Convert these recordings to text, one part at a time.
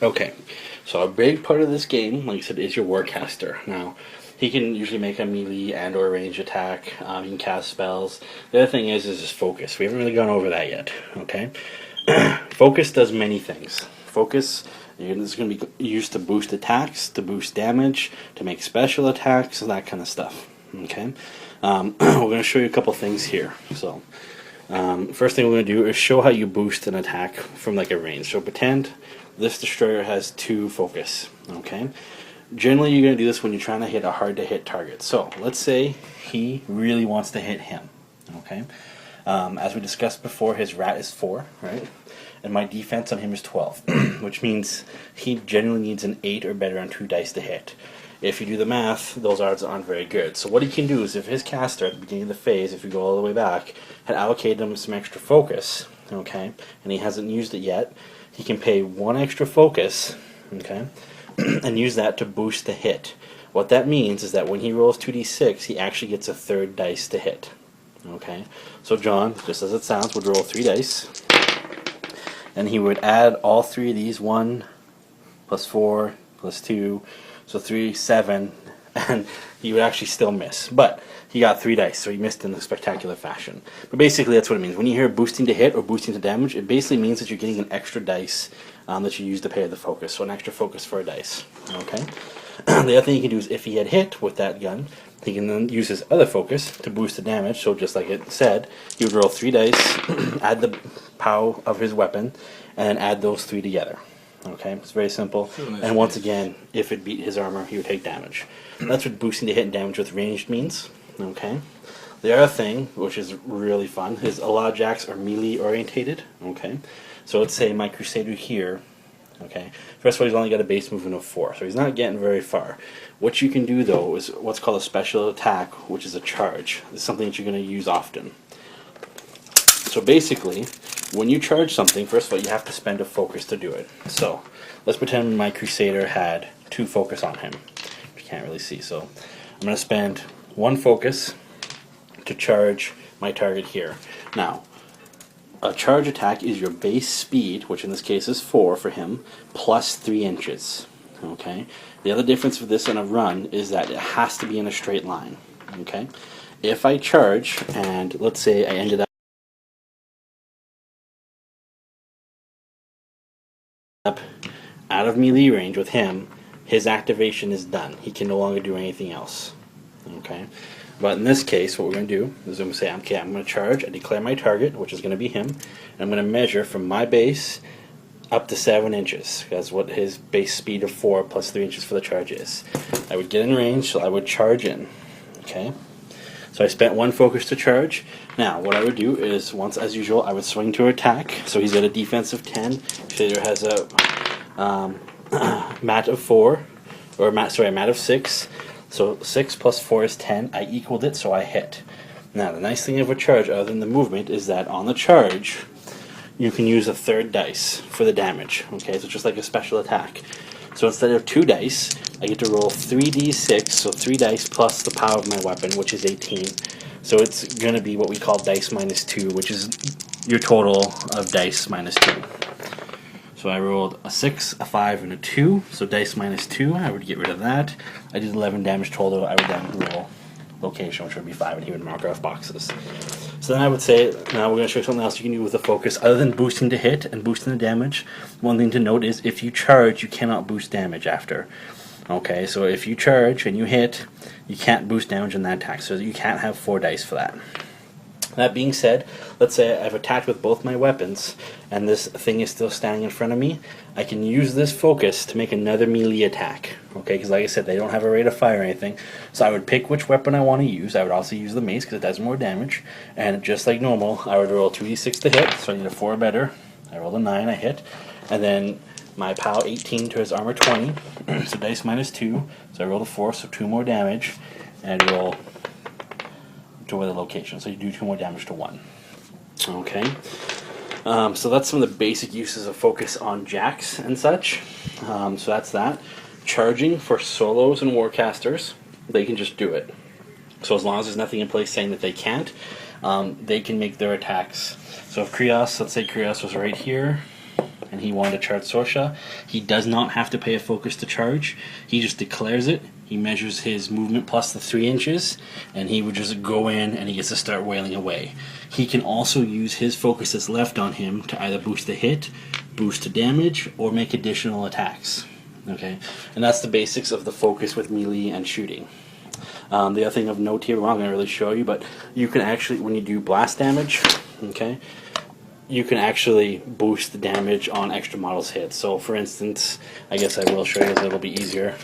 Okay, so a big part of this game, like I said, is your Warcaster. Now, he can usually make a melee and or range attack. He can cast spells. The other thing is his focus. We haven't really gone over that yet. Okay, focus does many things. Focus is going to be used to boost attacks, to boost damage, to make special attacks, that kind of stuff. Okay, we're going to show you a couple things here. So, first thing we're going to do is show how you boost an attack from like a range. So pretend this destroyer has 2 focus. Okay, generally you're going to do this when you're trying to hit a hard to hit target. So let's say he really wants to hit him. Okay, as we discussed before, his rat is 4, right? And my defense on him is 12, which means he generally needs an 8 or better on 2 dice to hit. If you do the math, those odds aren't very good. So what he can do is, if his caster at the beginning of the phase, if you go all the way back, had allocated him some extra focus, okay, and he hasn't used it yet, he can pay 1 extra focus, okay, and use that to boost the hit. What that means is that when he rolls 2d6, he actually gets a 3rd dice to hit. Okay, so John, just as it sounds, would roll 3 dice, and he would add all 3 of these, 1 plus 4 plus 2, so 3, 7, and he would actually still miss. But he got 3 dice, so he missed in a spectacular fashion. But basically that's what it means. When you hear boosting to hit or boosting to damage, it basically means that you're getting an extra dice that you use to pay the focus, so an extra focus for a dice. Okay. The other thing you can do is, if he had hit with that gun, he can then use his other focus to boost the damage. So just like it said, he would roll 3 dice, add the pow of his weapon, and then add those 3 together. Okay, it's very simple. And once again, if it beat his armor, he would take damage. That's what boosting to hit and damage with ranged means. Okay. The other thing, which is really fun, is a lot of jacks are melee orientated. Okay. So let's say my Crusader here. Okay. First of all, he's only got a base movement of 4, so he's not getting very far. What you can do though is what's called a special attack, which is a charge. It's something that you're going to use often. So basically, when you charge something, first of all, you have to spend a focus to do it. So let's pretend my Crusader had 2 focus on him. You can't really see, so I'm going to spend 1 focus to charge my target here. Now, a charge attack is your base speed, which in this case is 4 for him, plus 3 inches. Okay. The other difference with this in a run is that it has to be in a straight line. Okay. If I charge, and let's say I ended up out of melee range with him, his activation is done. He can no longer do anything else. Okay. But in this case, what we're going to do is I'm going to say, okay, I'm going to charge, I declare my target, which is going to be him, and I'm going to measure from my base up to 7 inches. That's what his base speed of 4 plus 3 inches for the charge is. I would get in range, so I would charge in. Okay? So I spent 1 focus to charge. Now, what I would do is, once as usual, I would swing to attack. So he's got a defense of 10. Crusader has a mat of 4, or a mat of 6. So 6 plus 4 is 10. I equaled it, so I hit. Now, the nice thing of a charge, other than the movement, is that on the charge, you can use a 3rd dice for the damage. Okay, so just like a special attack. So instead of 2 dice, I get to roll 3d6, so 3 dice plus the power of my weapon, which is 18. So it's going to be what we call dice minus 2, which is your total of dice minus 2. So I rolled a 6, a 5, and a 2. So dice minus 2, I would get rid of that. I did 11 damage total. I would then roll location, which would be 5, and he would mark off boxes. So then I would say, now we're going to show you something else you can do with the focus. Other than boosting to hit and boosting the damage, one thing to note is if you charge, you cannot boost damage after. Okay, so if you charge and you hit, you can't boost damage in that attack. So you can't have 4 dice for that. That being said, let's say I've attacked with both my weapons and this thing is still standing in front of me. I can use this focus to make another melee attack. Okay, because like I said, they don't have a rate of fire or anything. So I would pick which weapon I want to use. I would also use the mace because it does more damage. And just like normal, I would roll 2d6 to hit. So I need a 4 or better. I rolled a 9, I hit. And then my POW 18 to his armor 20. So dice minus 2. So I rolled a 4, so 2 more damage. And I roll to the location, so you do 2 more damage to 1. Okay, so that's some of the basic uses of focus on jacks and such. So that's that. Charging for solos and warcasters, they can just do it. So as long as there's nothing in place saying that they can't, they can make their attacks. So if Krios, let's say Krios was right here, and he wanted to charge Sorsha, he does not have to pay a focus to charge. He just declares it. He measures his movement plus the 3 inches, and he would just go in and he gets to start wailing away. He can also use his focus that's left on him to either boost the hit, boost the damage, or make additional attacks. Okay, and that's the basics of the focus with melee and shooting. The other thing of note here, I'm not going to really show you, but you can actually, when you do blast damage, okay, you can actually boost the damage on extra models hit. So for instance, I guess I will show you because it'll be easier.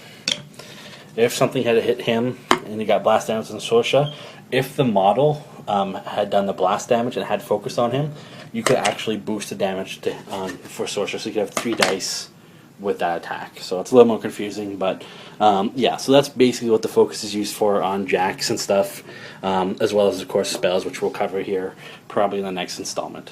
If something had hit him and he got blast damage on Sorsha, if the model had done the blast damage and had focused on him, you could actually boost the damage to, for Sorsha, so you could have 3 dice with that attack. So it's a little more confusing, but yeah, so that's basically what the focus is used for on jacks and stuff, as well as of course spells, which we'll cover here probably in the next installment.